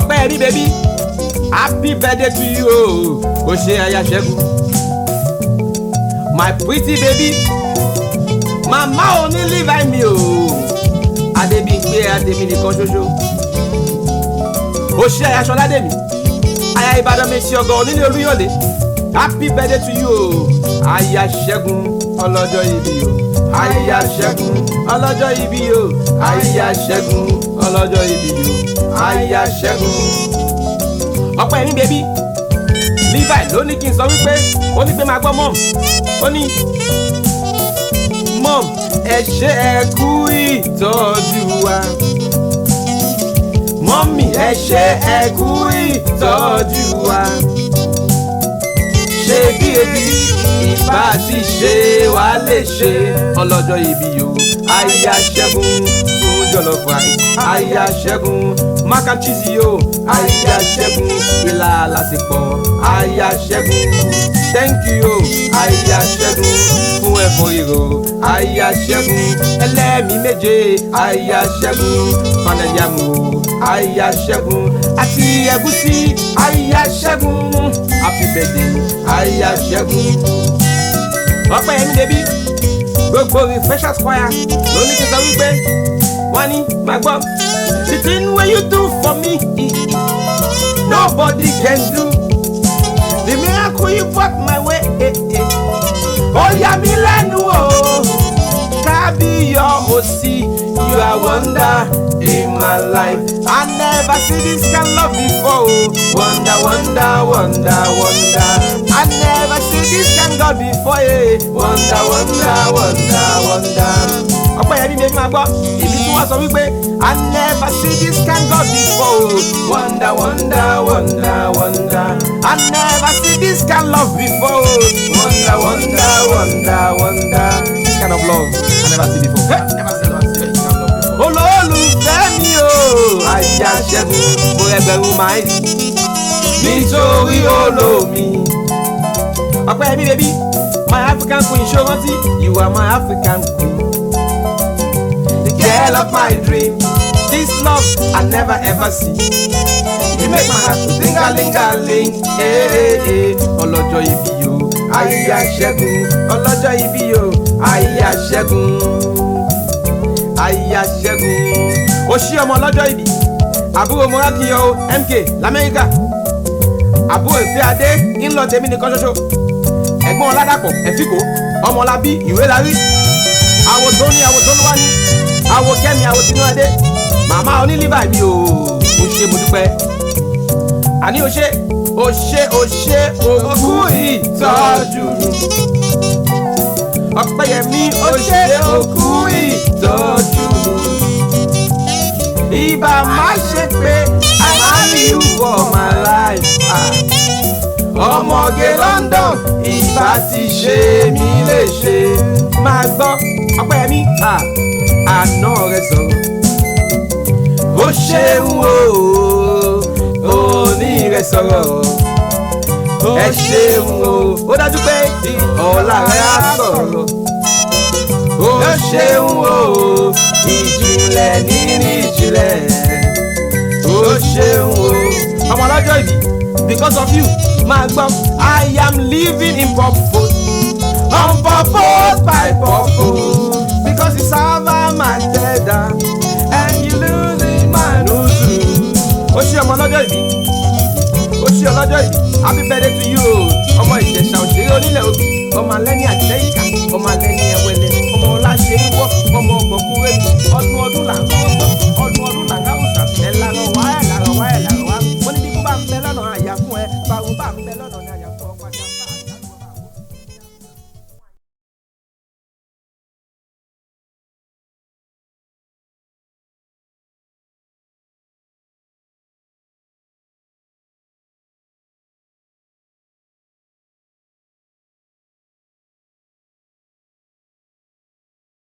ọpẹ́ rí baby happy birthday to you o ṣe aya Ṣẹ́gun my pretty baby mama ò ní Levi mi o Adébímpé Adémi nìkan ṣoṣo o ṣe aya Ṣọládé mi aya Ìbàdàn mi ṣe ọgọ nílé Olúyọ̀lé happy birthday to you o aya Ṣẹ́gun ọlọ́jọ́ ìbí o aya Ṣẹ́gun ọlọ́jọ́ ìbí o aya Ṣẹ́gun ọlọ́jọ́ ìbí o aya Ṣẹ́gun ọpẹ́ mi baby Levi ló ní kí n sọ wípé ó ní pé máa gbọ́ mom ó ní mom ẹ ṣé ẹ kú ìtọ́jú wa mọ́mì ẹ ṣé ẹ kú ìtọ́jú wa ṣé bí ebi ìbá ti ṣe wá lè ṣe ọlọ́jọ́ ìbí o aya Ṣẹ́gun fún jollof rice aya Ṣẹ́gun mac and cheese o aya Ṣẹ́gun ìlà lásìpọ̀ aya Ṣẹ́gun thank you o aya Ṣẹ́gun fún ẹ̀fọ́ ìró aya Ṣẹ́gun ẹlẹ́mìí méje aya Ṣẹ́gun fanẹ̀yàmù aya Ṣẹ́gun àti ẹ̀gúsí aya Ṣẹ́gun happy birthday aya Ṣẹ́gun ọpẹ́ yẹn mi débi gbogbo refreshers choir ló ní kí n sọ wípé wọ́n ní máa gbọ́ the thing wey you do for me nobody can do the miracle you brought my way ó yà mí lẹ́nu o kábíyọ̀ òsì you are wonder in my life I never see this kind of love before wonder wonder wonder wonder I never see this kind of God before wonder wonder wonder wonder ọpẹ́ yẹn bí mi máa gbọ́ èmi tí wọ́n sọ wípé I never see this kind God before wonder wonder wonder wonder I never see this kind love before wonder wonder wonder wonder this kind of love I never see before never see this kind of love before. Olólùfẹ́ mi o aya Ṣẹ́gun mo ẹgbẹ̀rún máìlì nítorí olómi ọpẹ́ yẹn bí baby my African queen ṣó rántí you are my African queen. Girl of my dream, this love I never ever see. You make my heart ting-a-ling-a-ling. Ọlọ́jọ́ ìbí o, aya Ṣẹ́gun. Ọlọ́jọ́ ìbí o, aya Ṣẹ́gun. Aya Ṣẹ́gun. O ṣí ọmọ ọlọ́jọ́ ìbí. Àbúrò Mọ́rákìyàn o, MK l'Amẹ́ríkà. Àbúrò Ìfẹ́ Adé ńlọ tèmi nìkan ṣoṣo. Ẹ̀gbọ́n Ọládàpọ̀ Ẹ̀fíkò, Ọmọlábí Ìwélarí. Àwọ̀ tó ní àwọ̀ tó ló wá ní. Àwọ̀ Kẹ́mi àwọ̀ tinú adé màmá oní Levi mi o ṣe mo dúpẹ́ àní o ṣe òkú ìtọ́jú Ọpẹ́yẹmí o ṣe òkú ìtọ́jú ìbá má ṣe pé I love you for my life ọmọge London ìbá ti ṣe mí léṣe máa gbọ́ Ọpẹ́yẹmí àná rẹ sọ̀rọ̀ ó ṣeun o òní rẹ sọ̀rọ̀ ẹ ṣeun o ó dájú pé ọ̀la rẹ á sọ̀rọ̀ ó ṣeun o ìjìnlẹ̀ nínú ìjìnlẹ̀ ó ṣeun o ọmọ ọlọ́jọ́ ìbí because of you máa gbọ́ I am living in purpose on purpose by purpose. Because you serve my dada and you lose my nuzu. Ó ṣe ọmọ ọlọ́jọ́ ìbí. Ó ṣe ọlọ́jọ́ ìbí. Happy birthday to you. Ọmọ Ìjẹ̀ṣà òṣèré onílẹ̀ òbí. Ọmọ alẹ́ni àtẹ́yìká. Ọmọ alẹ́ni ẹ̀wẹ̀lẹ̀. Ọmọ ọlá ṣe é wọ́. Ọmọ ọgbọ̀n kúrẹ́. Ọdún là ń kọ́.